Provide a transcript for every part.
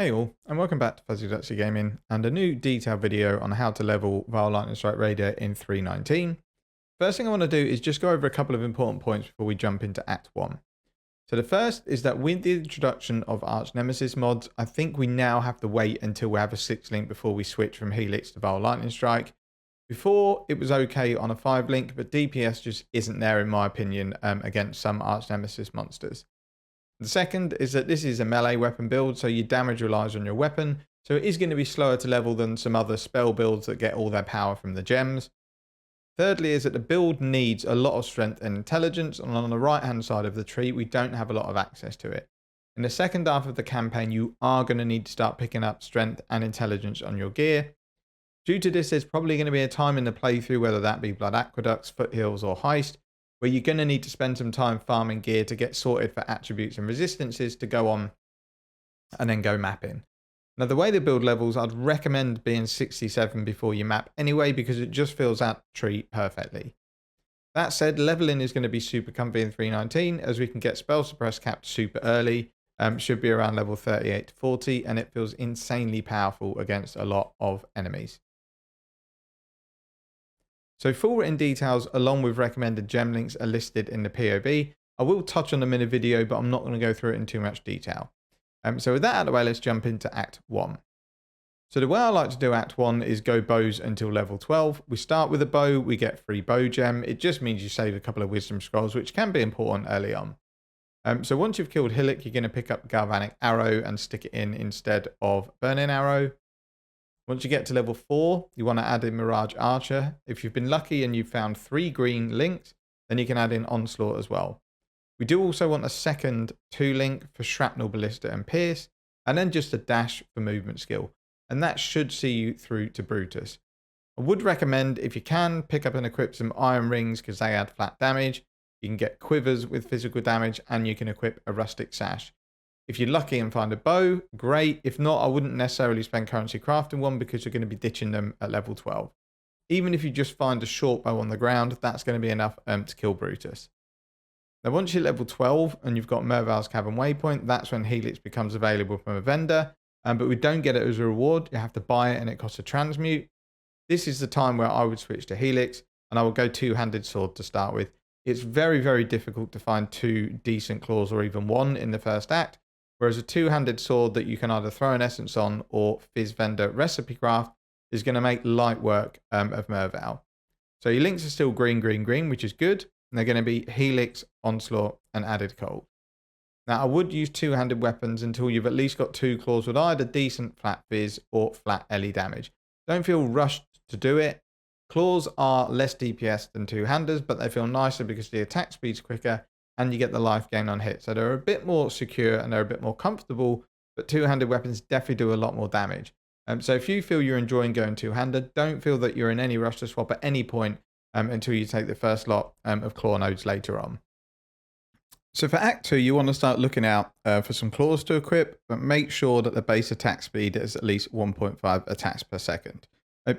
Hey all, and welcome back to Fuzzy Gaming and a new detailed video on how to level Vaal Lightning Strike Raider in 3.19. First thing I want to do is just go over a couple of important points before we jump into Act 1. So the first is that with the introduction of Arch Nemesis mods, I think we now have to wait until we have a 6 link before we switch from Helix to Vaal Lightning Strike. Before, it was okay on a 5 link, but DPS just isn't there in my opinion against some Arch Nemesis monsters. The second is that this is a melee weapon build, so your damage relies on your weapon, so it is going to be slower to level than some other spell builds that get all their power from the gems. Thirdly is that the build needs a lot of strength and intelligence, and on the right hand side of the tree we don't have a lot of access to it. In the second half of the campaign you are going to need to start picking up strength and intelligence on your gear. Due to this, there's probably going to be a time in the playthrough, whether that be Blood Aqueducts, Foothills or Heist, where you're going to need to spend some time farming gear to get sorted for attributes and resistances to go on and then go mapping. Now, the way the build levels, I'd recommend being 67 before you map anyway, because it just fills out the tree perfectly. That said, leveling is going to be super comfy in 3.19 as we can get spell suppress capped super early. Should be around level 38 to 40, and it feels insanely powerful against a lot of enemies. So full written details along with recommended gem links are listed in the POV. I will touch on them in a video, but I'm not going to go through it in too much detail. So with that out of the way, let's jump into Act 1. So the way I like to do Act 1 is go bows until level 12. We start with a bow, we get free bow gem. It just means you save a couple of wisdom scrolls, which can be important early on. So once you've killed Hillock, you're going to pick up Galvanic Arrow and stick it in instead of Burning Arrow. Once you get to level 4, you want to add in Mirage Archer. If you've been lucky and you've found 3 green links, then you can add in Onslaught as well. We do also want a second 2 link for Shrapnel, Ballista and Pierce, and then just a dash for movement skill. And that should see you through to Brutus. I would recommend, if you can, pick up and equip some Iron Rings because they add flat damage. You can get Quivers with physical damage, and you can equip a Rustic Sash. If you're lucky and find a bow, great. If not, I wouldn't necessarily spend currency crafting one because you're going to be ditching them at level 12. Even if you just find a short bow on the ground, that's going to be enough to kill Brutus. Now, once you're level 12 and you've got Merval's Cavern Waypoint, that's when Helix becomes available from a vendor. But we don't get it as a reward. You have to buy it and it costs a transmute. This is the time where I would switch to Helix and I will go two-handed sword to start with. It's very, very difficult to find 2 decent claws or even 1 in the first act. Whereas a two-handed sword that you can either throw an essence on or phys vendor recipe craft is going to make light work of Merval. So your links are still green, green, green, which is good. And they're going to be Helix, Onslaught, and Added Cold. Now, I would use two-handed weapons until you've at least got 2 claws with either decent flat phys or flat LE damage. Don't feel rushed to do it. Claws are less DPS than two-handers, but they feel nicer because the attack speed's quicker and you get the life gain on hit. So they're a bit more secure and they're a bit more comfortable, but two-handed weapons definitely do a lot more damage. So if you feel you're enjoying going two-handed, don't feel that you're in any rush to swap at any point until you take the first lot of claw nodes later on. So for Act 2, you want to start looking out for some claws to equip, but make sure that the base attack speed is at least 1.5 attacks per second.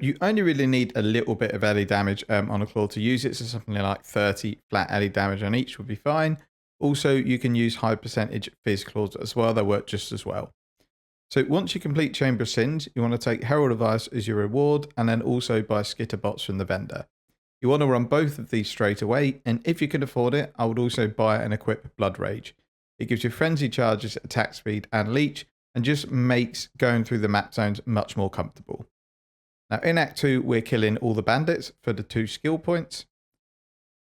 You only really need a little bit of LE damage on a claw to use it, so something like 30 flat LE damage on each would be fine. Also, you can use high percentage phys claws as well, they work just as well. So once you complete Chamber of Sins, you want to take Herald of Ice as your reward, and then also buy Skitter Bots from the vendor. You want to run both of these straight away, and if you can afford it, I would also buy and equip Blood Rage. It gives you frenzy charges, attack speed, and leech, and just makes going through the map zones much more comfortable. Now in Act 2, we're killing all the bandits for the 2 skill points.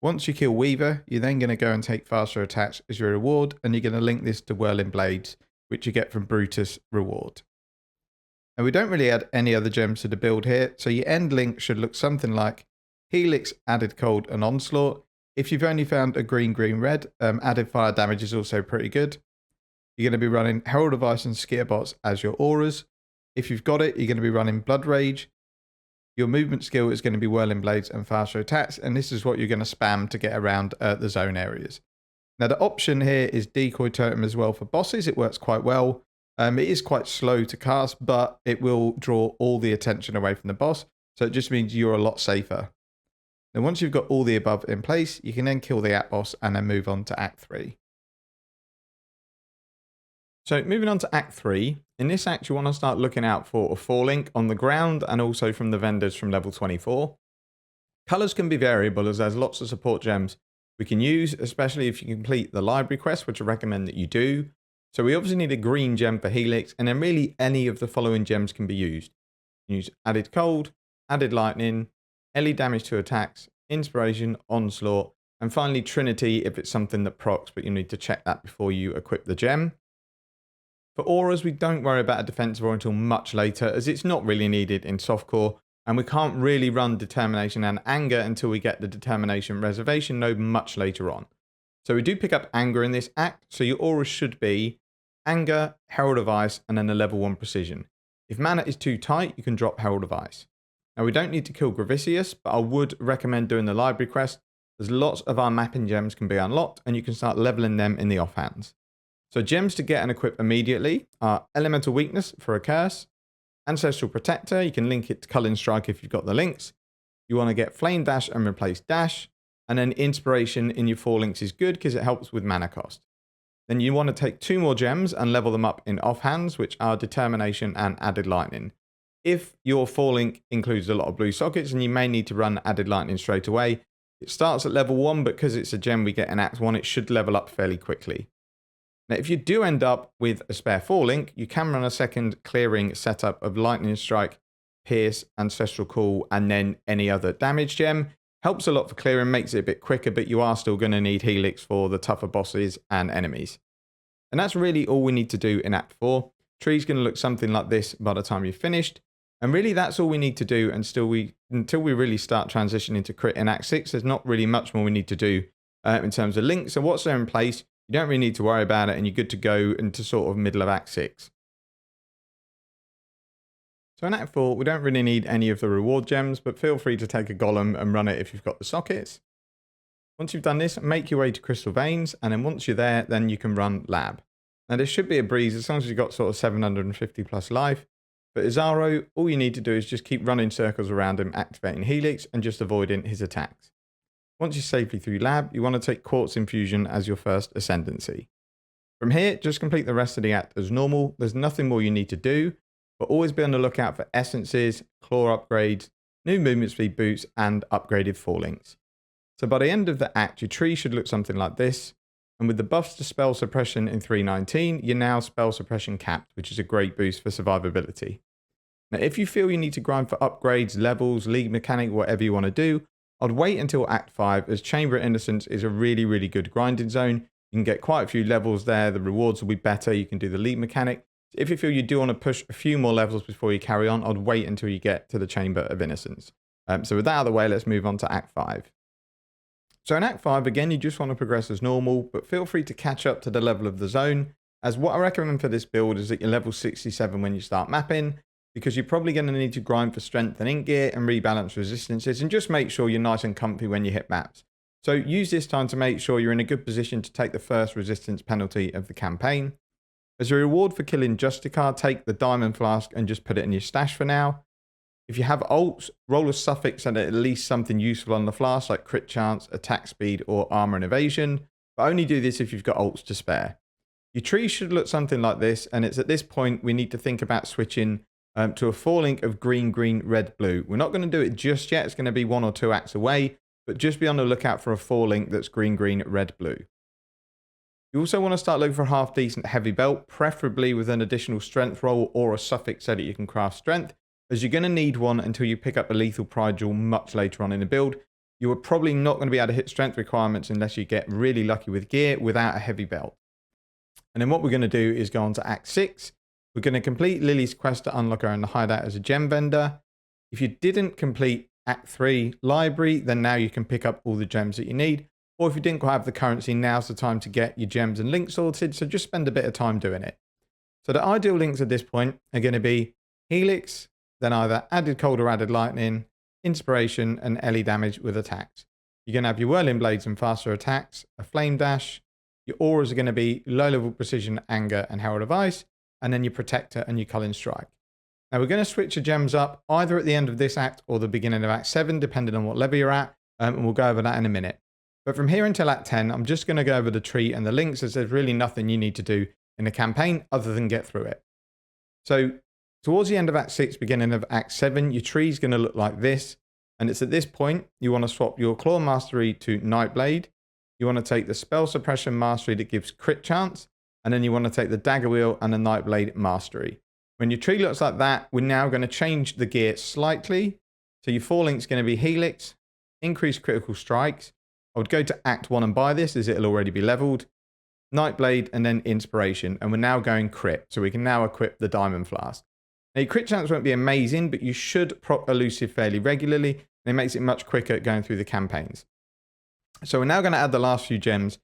Once you kill Weaver, you're then going to go and take faster attacks as your reward, and you're going to link this to Whirling Blades, which you get from Brutus reward. And we don't really add any other gems to the build here, so your end link should look something like Helix, Added Cold, and Onslaught. If you've only found a green, green, red, added fire damage is also pretty good. You're going to be running Herald of Ice and Skitterbots as your auras. If you've got it, you're going to be running Blood Rage. Your movement skill is going to be Whirling Blades and faster attacks, and this is what you're going to spam to get around the zone areas. Now the option here is Decoy Totem as well for bosses. It works quite well. It is quite slow to cast, but it will draw all the attention away from the boss, so it just means you're a lot safer. Then once you've got all the above in place, you can then kill the Act boss and then move on to Act 3. So moving on to Act 3, In this act, you want to start looking out for a 4 link on the ground and also from the vendors from level 24. Colors can be variable as there's lots of support gems we can use, especially if you complete the library quest, which I recommend that you do. So we obviously need a green gem for Helix, and then really any of the following gems can be used. You can use added cold, added lightning, LE damage to attacks, inspiration, onslaught, and finally Trinity if it's something that procs, but you need to check that before you equip the gem. For auras, we don't worry about a defensive aura until much later, as it's not really needed in softcore, and we can't really run determination and anger until we get the determination reservation node much later on. So we do pick up anger in this act, so your auras should be anger, Herald of Ice, and then a level 1 precision. If mana is too tight, you can drop Herald of Ice. Now we don't need to kill Gravicius, but I would recommend doing the library quest, as lots of our mapping gems can be unlocked, and you can start leveling them in the offhands. So gems to get and equip immediately are Elemental Weakness for a curse, Ancestral Protector, you can link it to Culling Strike if you've got the links. You want to get Flame Dash and replace Dash, and then Inspiration in your 4 links is good because it helps with mana cost. Then you want to take 2 more gems and level them up in offhands, which are Determination and Added Lightning. If your 4 link includes a lot of blue sockets, and you may need to run Added Lightning straight away, it starts at level 1, but because it's a gem we get in Act 1, it should level up fairly quickly. Now, if you do end up with a spare 4 link, you can run a second clearing setup of Lightning Strike, Pierce, Ancestral Call, and then any other damage gem. Helps a lot for clearing, makes it a bit quicker, but you are still going to need Helix for the tougher bosses and enemies. And that's really all we need to do in Act 4. Tree's going to look something like this by the time you've finished. And really that's all we need to do until we really start transitioning to crit in Act 6. There's not really much more we need to do in terms of links. So what's there in place, you don't really need to worry about it, and you're good to go into sort of middle of Act 6. So in Act 4, we don't really need any of the reward gems, but feel free to take a golem and run it if you've got the sockets. Once you've done this, make your way to Crystal Veins, and then once you're there, then you can run Lab. Now this should be a breeze as long as you've got sort of 750 plus life. For Izaro, all you need to do is just keep running circles around him, activating Helix, and just avoiding his attacks. Once you're safely through Lab, you want to take Quartz Infusion as your first Ascendancy. From here, just complete the rest of the act as normal. There's nothing more you need to do, but always be on the lookout for Essences, Claw upgrades, new movement speed boots, and upgraded 4 links. So by the end of the act, your tree should look something like this, and with the buffs to spell suppression in 319, you're now spell suppression capped, which is a great boost for survivability. Now, if you feel you need to grind for upgrades, levels, league mechanic, whatever you want to do, I'd wait until Act 5, as Chamber of Innocence is a really, really good grinding zone. You can get quite a few levels there, the rewards will be better, you can do the league mechanic. If you feel you do want to push a few more levels before you carry on, I'd wait until you get to the Chamber of Innocence. So with that out of the way, let's move on to Act 5. So in Act 5, again, you just want to progress as normal, but feel free to catch up to the level of the zone, as what I recommend for this build is that you're level 67 when you start mapping, because you're probably going to need to grind for strength and ink gear and rebalance resistances, and just make sure you're nice and comfy when you hit maps. So use this time to make sure you're in a good position to take the first resistance penalty of the campaign. As a reward for killing Justicar, take the diamond flask and just put it in your stash for now. If you have ults, roll a suffix and at least something useful on the flask like crit chance, attack speed, or armor and evasion, but only do this if you've got ults to spare. Your tree should look something like this, and it's at this point we need to think about switching to a 4 link of green, green, red, blue. We're not going to do it just yet. It's going to be 1 or 2 acts away, but just be on the lookout for a 4 link that's green, green, red, blue. You also want to start looking for a half decent heavy belt, preferably with an additional strength roll or a suffix so that you can craft strength, as you're going to need one until you pick up a lethal pride jewel much later on in the build. You are probably not going to be able to hit strength requirements unless you get really lucky with gear without a heavy belt. And then what we're going to do is go on to Act 6. We're going to complete Lily's quest to unlock her in the hideout as a gem vendor. If you didn't complete Act 3 library, then now you can pick up all the gems that you need. Or if you didn't quite have the currency, now's the time to get your gems and links sorted. So just spend a bit of time doing it. So the ideal links at this point are going to be Helix, then either added cold or added lightning, inspiration, and LE damage with attacks. You're going to have your whirling blades and faster attacks, a flame dash. Your auras are going to be low level precision, anger, and herald of ice. And then your protector and your culling strike. Now we're going to switch the gems up either at the end of this act or the beginning of Act 7, depending on what level you're at, and we'll go over that in a minute. But from here until Act 10, I'm just going to go over the tree and the links, as there's really nothing you need to do in the campaign other than get through it. So towards the end of Act 6, beginning of Act 7, your tree is going to look like this. And it's at this point you want to swap your Claw Mastery to Nightblade. You want to take the Spell Suppression Mastery that gives crit chance. And then you want to take the Dagger Wheel and the Nightblade Mastery. When your tree looks like that, we're now going to change the gear slightly. So your 4 link's going to be Helix, increase critical strikes. I would go to Act 1 and buy this as it'll already be leveled. Nightblade and then Inspiration. And we're now going crit. So we can now equip the Diamond Flask. Now your crit chance won't be amazing, but you should proc Elusive fairly regularly. And it makes it much quicker going through the campaigns. So we're now going to add the last few gems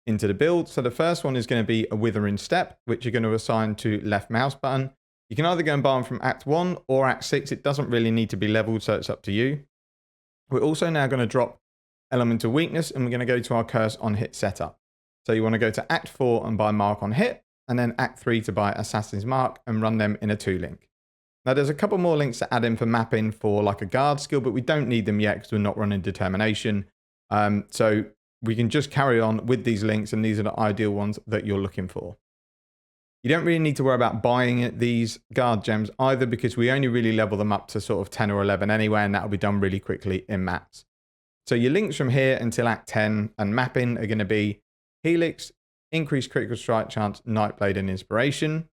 into the build. So the first one is going to be a Withering Step, which you're going to assign to left mouse button. You can either go and buy them from Act 1 or Act 6. It doesn't really need to be leveled, so it's up to you. We're also now going to drop Elemental Weakness, and we're going to go to our Curse on Hit setup. So you want to go to Act 4 and buy Mark on Hit, and then Act 3 to buy Assassin's Mark and run them in a 2-link. Now there's a couple more links to add in for mapping for like a guard skill, but we don't need them yet because we're not running Determination. So we can just carry on with these links, and these are the ideal ones that you're looking for. You don't really need to worry about buying these guard gems either, because we only really level them up to sort of 10 or 11 anyway, and that'll be done really quickly in maps. So your links from here until Act 10 and mapping are going to be Helix, increased critical strike chance, Nightblade and Inspiration.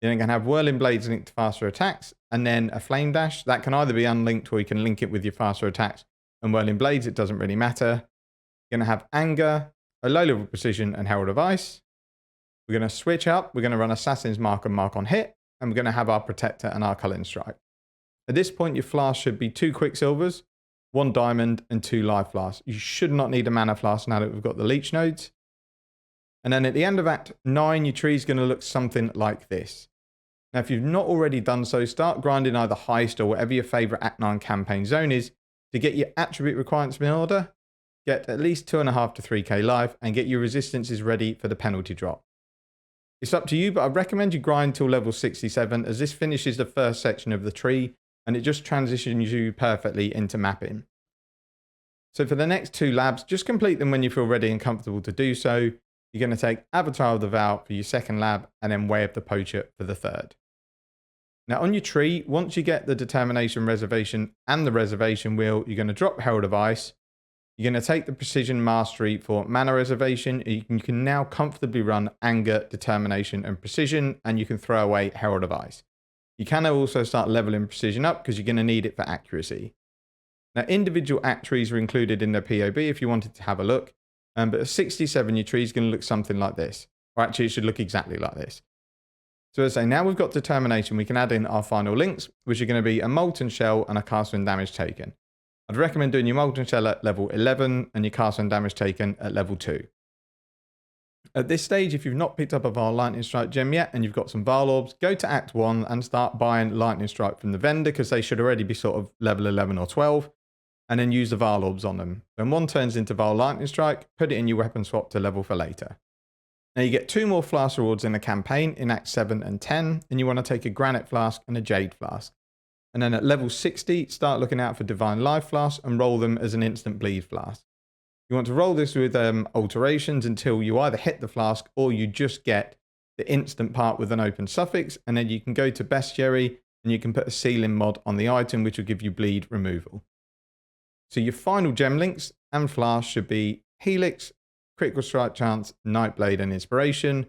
You're then going to have Whirling Blades linked to faster attacks, and then a Flame Dash. That can either be unlinked or you can link it with your faster attacks and Whirling Blades. It doesn't really matter. You're going to have Anger, a low level Precision and Herald of Ice. We're going to switch up. We're going to run Assassin's Mark and Mark on Hit. And we're going to have our Protector and our Culling Strike. At this point, your flask should be 2 Quicksilvers, 1 Diamond, and 2 Life Flasks. You should not need a Mana Flask now that we've got the Leech Nodes. And then at the end of Act 9, your tree is going to look something like this. Now, if you've not already done so, start grinding either Heist or whatever your favorite Act 9 campaign zone is to get your attribute requirements in order, get at least 2.5 to 3k life, and get your resistances ready for the penalty drop. It's up to you, but I recommend you grind till level 67, as this finishes the first section of the tree and it just transitions you perfectly into mapping. So for the next 2 labs, just complete them when you feel ready and comfortable to do so. You're going to take Avatar of the Vaal for your second lab, and then Way of the Poacher for the third. Now on your tree, once you get the Determination Reservation and the Reservation Wheel, you're going to drop Herald of Ice. You're going to take the Precision Mastery for Mana Reservation. You can now comfortably run Anger, Determination, and Precision, and you can throw away Herald of Ice. You can also start leveling Precision up because you're going to need it for accuracy. Now, individual act trees are included in the POB if you wanted to have a look, but at 67, your tree is going to look something like this. Or actually, it should look exactly like this. So as I say, now we've got Determination, we can add in our final links, which are going to be a Molten Shell and a Cast when Damage Taken. I'd recommend doing your Molten Shell at level 11 and your Cast when Damage Taken at level 2. At this stage, if you've not picked up a Vaal Lightning Strike gem yet and you've got some Vaal Orbs, go to Act 1 and start buying Lightning Strike from the vendor, because they should already be sort of level 11 or 12, and then use the Vaal Orbs on them. When one turns into Vaal Lightning Strike, put it in your weapon swap to level for later. Now you get 2 more Flask rewards in the campaign in Act 7 and 10, and you want to take a Granite Flask and a Jade Flask. And then at level 60, start looking out for Divine Life Flasks and roll them as an instant bleed flask. You want to roll this with alterations until you either hit the flask or you just get the instant part with an open suffix, and then you can go to Bestiary and you can put a ceiling mod on the item which will give you bleed removal. So your final gem links and flasks should be Helix, Critical Strike Chance, Nightblade and Inspiration,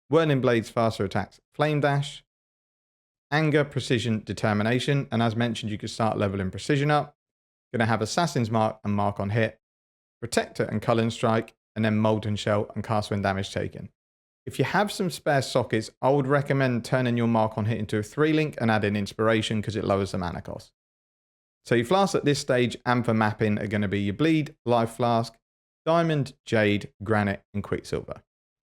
Whirling Blades Faster Attacks, Flame Dash, Anger, Precision, Determination, and as mentioned, you can start leveling Precision up. Going to have Assassin's Mark and Mark on Hit, Protector and Culling Strike, and then Molten Shell and Cast when Damage Taken. If you have some spare sockets, I would recommend turning your Mark on Hit into a 3-link and adding Inspiration because it lowers the mana cost. So your flasks at this stage and for mapping are going to be your Bleed, Life Flask, Diamond, Jade, Granite, and Quicksilver.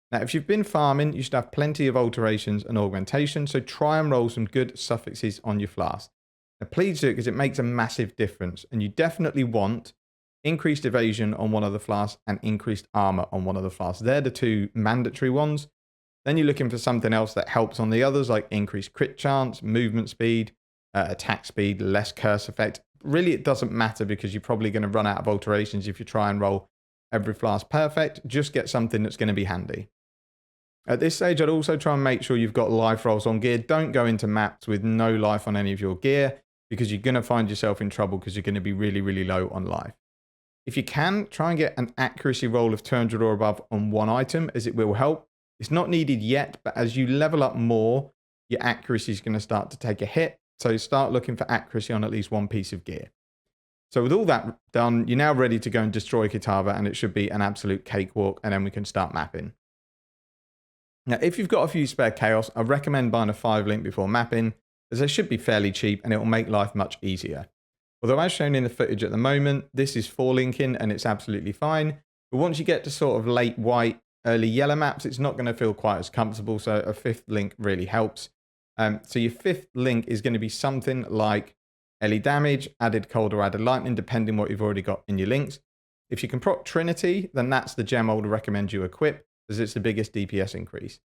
Now, if you've been farming, you should have plenty of alterations and augmentation, so try and roll some good suffixes on your flask. Now, please do it because it makes a massive difference, and you definitely want increased evasion on one of the flasks and increased armor on one of the flasks. They're the 2 mandatory ones. Then you're looking for something else that helps on the others, like increased crit chance, movement speed, attack speed, less curse effect. Really, it doesn't matter because you're probably going to run out of alterations if you try and roll every flask perfect. Just get something that's going to be handy. At this stage, I'd also try and make sure you've got life rolls on gear. Don't go into maps with no life on any of your gear because you're going to find yourself in trouble because you're going to be really, really low on life. If you can, try and get an accuracy roll of 200 or above on one item, as it will help. It's not needed yet, but as you level up more, your accuracy is going to start to take a hit. So start looking for accuracy on at least one piece of gear. So with all that done, you're now ready to go and destroy Kitava, and it should be an absolute cakewalk, and then we can start mapping. Now, if you've got a few spare chaos, I recommend buying a 5-link before mapping, as they should be fairly cheap and it will make life much easier. Although as shown in the footage at the moment, this is 4-linking and it's absolutely fine. But once you get to sort of late white, early yellow maps, it's not going to feel quite as comfortable. So a 5th link really helps. So your 5th link is going to be something like LE damage, added cold or added lightning, depending what you've already got in your links. If you can proc Trinity, then that's the gem I would recommend you equip, as it's the biggest DPS increase.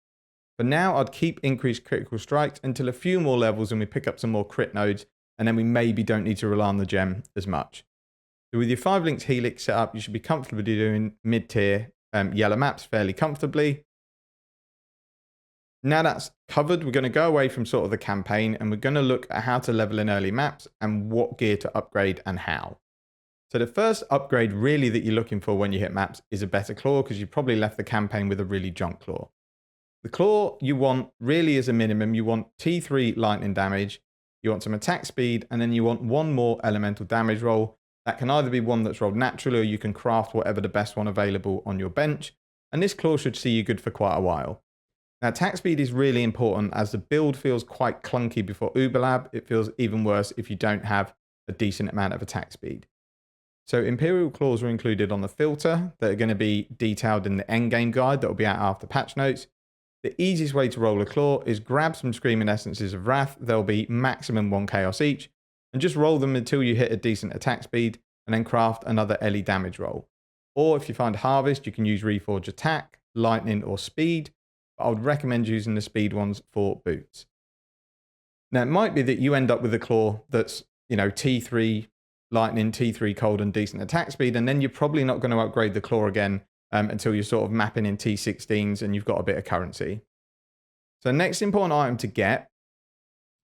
For now, I'd keep increased critical strikes until a few more levels and we pick up some more crit nodes, and then we maybe don't need to rely on the gem as much. So with your 5 links helix set up, you should be comfortably doing mid-tier yellow maps fairly comfortably. Now that's covered, we're going to go away from sort of the campaign and we're going to look at how to level in early maps and what gear to upgrade and how. So the first upgrade really that you're looking for when you hit maps is a better claw, because you probably left the campaign with a really junk claw. The claw you want really as a minimum, you want T3 lightning damage, you want some attack speed, and then you want one more elemental damage roll. That can either be one that's rolled naturally or you can craft whatever the best one available on your bench. And this claw should see you good for quite a while. Now attack speed is really important, as the build feels quite clunky before Uberlab. It feels even worse if you don't have a decent amount of attack speed. So Imperial Claws are included on the filter that are going to be detailed in the endgame guide that will be out after patch notes. The easiest way to roll a claw is grab some Screaming Essences of Wrath. They'll be maximum 1 chaos each, and just roll them until you hit a decent attack speed, and then craft another LE damage roll. Or if you find Harvest, you can use Reforge Attack, Lightning, or Speed, but I would recommend using the speed ones for boots. Now it might be that you end up with a claw that's, T3 Lightning, T3 Cold, and decent attack speed, and then you're probably not going to upgrade the claw again until you're sort of mapping in T16s and you've got a bit of currency. So next important item to get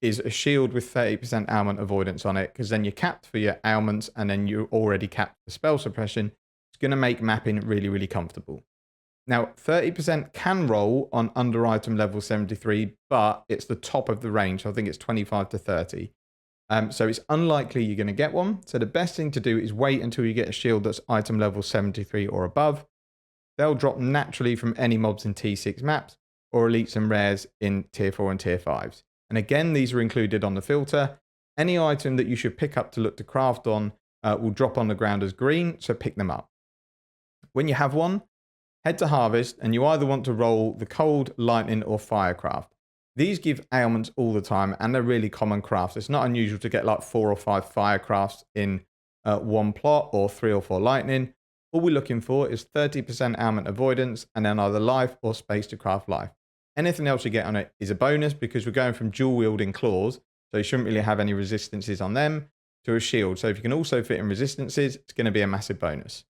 is a shield with 30% ailment avoidance on it, because then you're capped for your ailments and then you're already capped for spell suppression. It's going to make mapping really, really comfortable. Now 30% can roll on under item level 73, but it's the top of the range. So I think it's 25 to 30. So it's unlikely you're going to get one. So the best thing to do is wait until you get a shield that's item level 73 or above. They'll drop naturally from any mobs in T6 maps, or elites and rares in tier 4 and tier 5s. And again, these are included on the filter. Any item that you should pick up to look to craft on will drop on the ground as green, so pick them up. When you have one, head to Harvest, and you either want to roll the Cold, Lightning, or Firecraft. These give ailments all the time, and they're really common crafts. It's not unusual to get like 4 or 5 Firecrafts in one plot, or 3 or 4 Lightning. All we're looking for is 30% ailment avoidance, and then either life or space to craft life. Anything else you get on it is a bonus, because we're going from dual wielding claws, so you shouldn't really have any resistances on them, to a shield. So if you can also fit in resistances, it's going to be a massive bonus.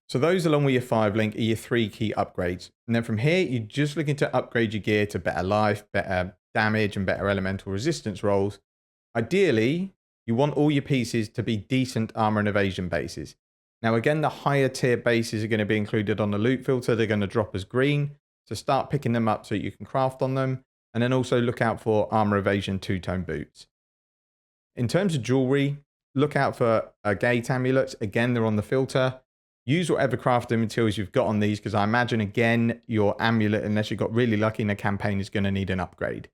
So those, along with your 5 link, are your 3 key upgrades. And then from here, you're just looking to upgrade your gear to better life, better damage, and better elemental resistance rolls. Ideally, you want all your pieces to be decent armor and evasion bases. Now again, the higher tier bases are going to be included on the loot filter. They're going to drop as green. So start picking them up so you can craft on them. And then also look out for armor evasion 2-tone boots. In terms of jewelry, look out for gate amulets. Again, they're on the filter. Use whatever crafting materials you've got on these, because I imagine, again, your amulet, unless you got really lucky in a campaign, is going to need an upgrade.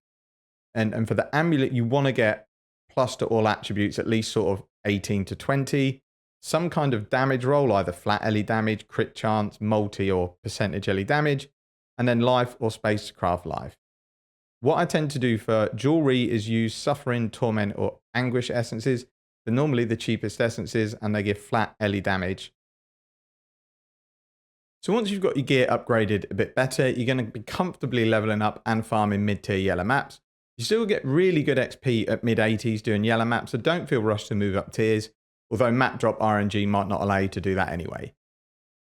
And for the amulet, you want to get plus to all attributes, at least sort of 18 to 20. Some kind of damage roll, either flat LE damage, crit chance, multi, or percentage LE damage, and then life or space to craft life. What I tend to do for jewelry is use suffering, torment, or anguish essences. They're normally the cheapest essences, and they give flat LE damage. So once you've got your gear upgraded a bit better, you're going to be comfortably leveling up and farming mid-tier yellow maps. You still get really good XP at mid-80s doing yellow maps, so don't feel rushed to move up tiers, although map drop RNG might not allow you to do that anyway.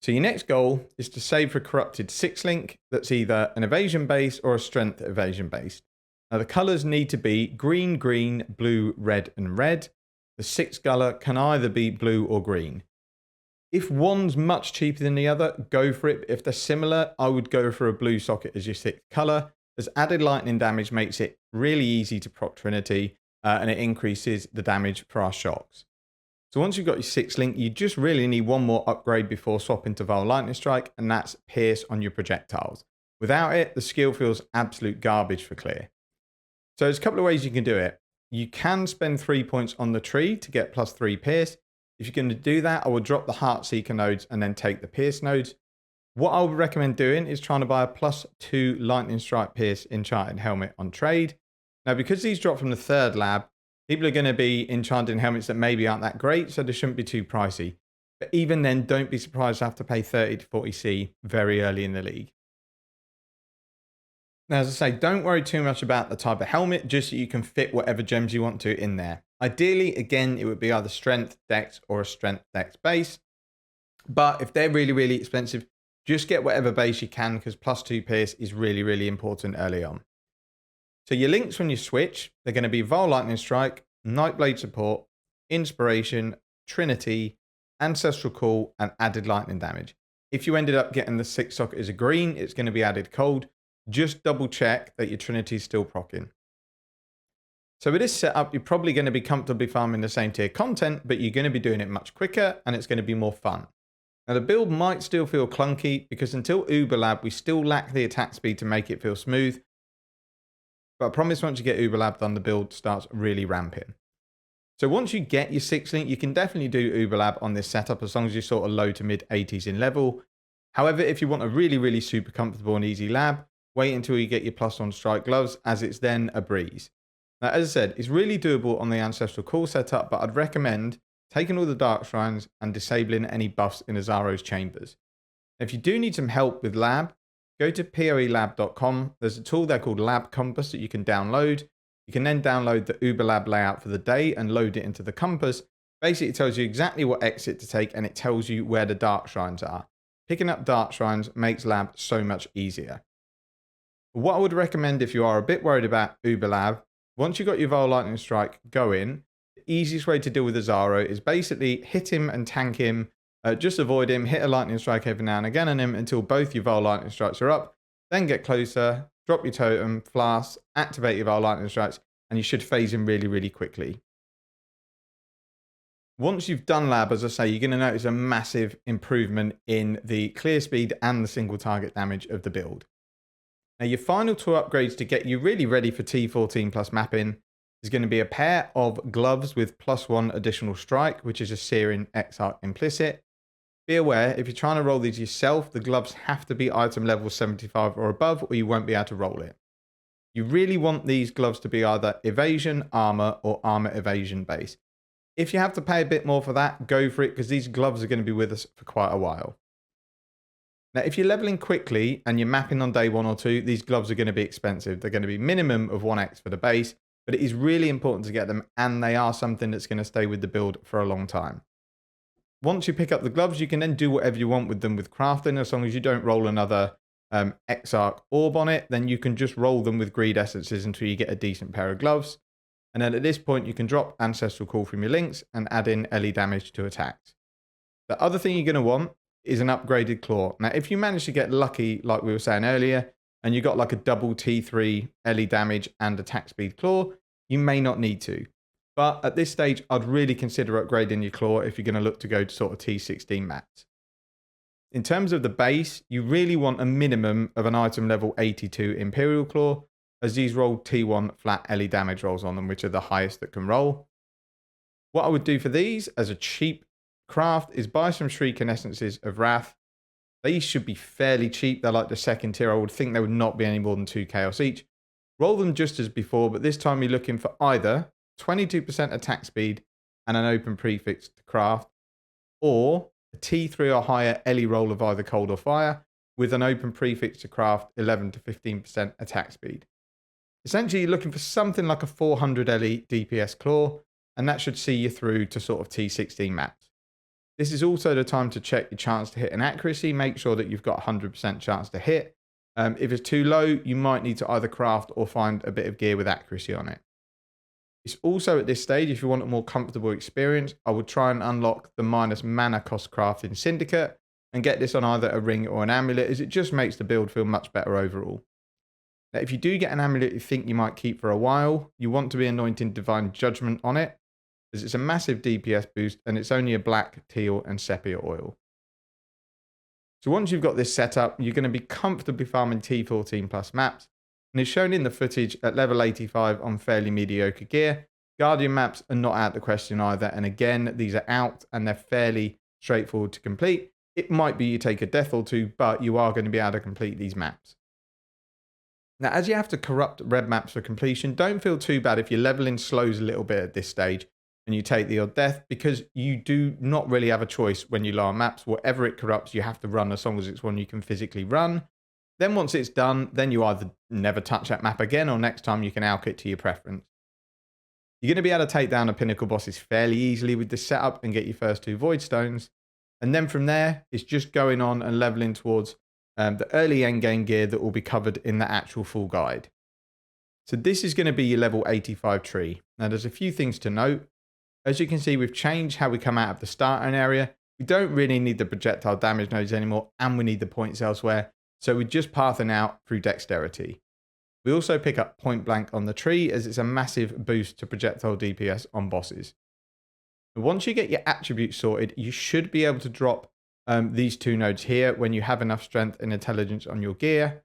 So your next goal is to save for corrupted 6-link that's either an evasion base or a strength evasion base. Now the colors need to be green, green, blue, red, and red. The 6 color can either be blue or green. If one's much cheaper than the other, go for it. If they're similar, I would go for a blue socket as your 6th color, as added lightning damage makes it really easy to proc Trinity, and it increases the damage for our shocks. So once you've got your 6-link, you just really need one more upgrade before swapping to Vaal Lightning Strike, and that's Pierce on your projectiles. Without it, the skill feels absolute garbage for clear. So there's a couple of ways you can do it. You can spend 3 points on the tree to get +3 Pierce. If you're going to do that, I would drop the Heartseeker nodes and then take the Pierce nodes. What I would recommend doing is trying to buy a +2 Lightning Strike Pierce Enchanted Helmet on trade. Now, because these drop from the 3rd lab, people are going to be enchanting helmets that maybe aren't that great, so they shouldn't be too pricey. But even then, don't be surprised to have to pay 30 to 40C very early in the league. Now, as I say, don't worry too much about the type of helmet, just so you can fit whatever gems you want to in there. Ideally, again, it would be either strength, dex, or a strength dex base. But if they're really, really expensive, just get whatever base you can, because +2 Pierce is really, really important early on. So your links when you switch, they're going to be Vaal Lightning Strike, Nightblade Support, Inspiration, Trinity, Ancestral Call, and added lightning damage. If you ended up getting the 6 socket as a green, it's going to be added cold. Just double check that your Trinity is still proccing. So with this setup, you're probably going to be comfortably farming the same tier content, but you're going to be doing it much quicker and it's going to be more fun. Now the build might still feel clunky because until Uber Lab, we still lack the attack speed to make it feel smooth. But I promise once you get Uber Lab done, the build starts really ramping. So once you get your 6-link, you can definitely do Uber Lab on this setup as long as you're sort of low to mid 80s in level. However, if you want a really, really super comfortable and easy lab, wait until you get your +1 strike gloves, as it's then a breeze. Now, as I said, it's really doable on the Ancestral Call setup, but I'd recommend taking all the Dark Shrines and disabling any buffs in Azaro's chambers. If you do need some help with lab, go to poelab.com. There's a tool there called Lab Compass that you can download. You can then download the Uber Lab layout for the day and load it into the compass. Basically, it tells you exactly what exit to take and it tells you where the Dark Shrines are. Picking up Dark Shrines makes lab so much easier. What I would recommend if you are a bit worried about Uber Lab, once you've got your Vaal Lightning Strike going, the easiest way to deal with Azaro is basically hit him and tank him, just avoid him, hit a Lightning Strike every now and again on him until both your Vaal Lightning Strikes are up, then get closer, drop your totem, flasks, activate your Vaal Lightning Strikes, and you should phase him really, really quickly. Once you've done lab, as I say, you're going to notice a massive improvement in the clear speed and the single target damage of the build. Now, your final 2 upgrades to get you really ready for T14 plus mapping is going to be a pair of gloves with +1 additional strike, which is a Searing Exile implicit. Be aware, if you're trying to roll these yourself, the gloves have to be item level 75 or above, or you won't be able to roll it. You really want these gloves to be either evasion, armor, or armor evasion base. If you have to pay a bit more for that, go for it, because these gloves are going to be with us for quite a while. Now, if you're leveling quickly and you're mapping on day 1 or 2, these gloves are going to be expensive. They're going to be minimum of 1x for the base, but it is really important to get them, and they are something that's going to stay with the build for a long time. Once you pick up the gloves, you can then do whatever you want with them with crafting, as long as you don't roll another Exarch orb on it, then you can just roll them with greed essences until you get a decent pair of gloves. And then at this point, you can drop Ancestral Call from your links and add in LE damage to attacks. The other thing you're going to want is an upgraded claw. Now, if you manage to get lucky, like we were saying earlier, and you got like a double T3 LE damage and attack speed claw, you may not need to. But at this stage, I'd really consider upgrading your claw if you're going to look to go to sort of T16 max. In terms of the base, you really want a minimum of an item level 82 Imperial Claw, as these roll T1 flat LE damage rolls on them, which are the highest that can roll. What I would do for these as a cheap craft is buy some Shrieking Essences of Wrath. These should be fairly cheap. They're like the 2nd tier. I would think they would not be any more than 2 chaos each. Roll them just as before, but this time you're looking for either 22% attack speed and an open prefix to craft, or a T3 or higher LE roll of either cold or fire with an open prefix to craft 11 to 15% attack speed. Essentially, you're looking for something like a 400 LE DPS claw, and that should see you through to sort of T16 max. This is also the time to check your chance to hit and accuracy. Make sure that you've got 100% chance to hit. If it's too low, you might need to either craft or find a bit of gear with accuracy on it. It's also at this stage, if you want a more comfortable experience, I would try and unlock the minus mana cost craft in Syndicate and get this on either a ring or an amulet, as it just makes the build feel much better overall. Now, if you do get an amulet you think you might keep for a while, you want to be anointing Divine Judgment on it, as it's a massive DPS boost and it's only a black, teal and sepia oil. So once you've got this set up, you're going to be comfortably farming T14 plus maps, and it's shown in the footage at level 85 on fairly mediocre gear. Guardian maps are not out of the question either, and again, these are out and they're fairly straightforward to complete. It might be you take a death or two, but you are going to be able to complete these maps. Now, as you have to corrupt red maps for completion, don't feel too bad if your leveling slows a little bit at this stage and you take the odd death, because you do not really have a choice when you lower maps. Whatever it corrupts, you have to run as long as it's one you can physically run. Then once it's done, then you either never touch that map again, or next time you can alch it to your preference. You're going to be able to take down the pinnacle bosses fairly easily with this setup and get your first 2 void stones. And then from there, it's just going on and leveling towards the early endgame gear that will be covered in the actual full guide. So this is going to be your level 85 tree. Now there's a few things to note. As you can see, we've changed how we come out of the starting area. We don't really need the projectile damage nodes anymore, and we need the points elsewhere. So we're just pathing out through dexterity. We also pick up point blank on the tree, as it's a massive boost to projectile DPS on bosses. Once you get your attributes sorted, you should be able to drop these 2 nodes here when you have enough strength and intelligence on your gear.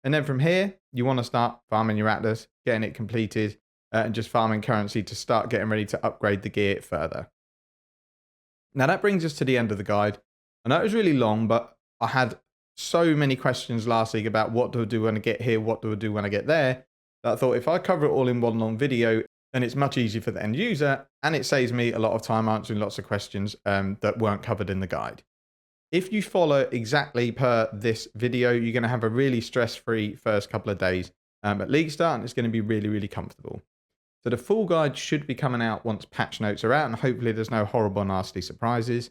And then from here, you want to start farming your Atlas, getting it completed, and just farming currency to start getting ready to upgrade the gear further. Now that brings us to the end of the guide. I know it was really long, but I had so many questions last week about what do I do when I get here, what do I do when I get there, that I thought if I cover it all in one long video, then it's much easier for the end user, and it saves me a lot of time answering lots of questions that weren't covered in the guide. If you follow exactly per this video, you're going to have a really stress-free first couple of days at League Start, and it's going to be really, really comfortable. So the full guide should be coming out once patch notes are out, and hopefully there's no horrible, nasty surprises.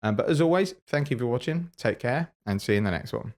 But as always, thank you for watching, take care, and see you in the next one.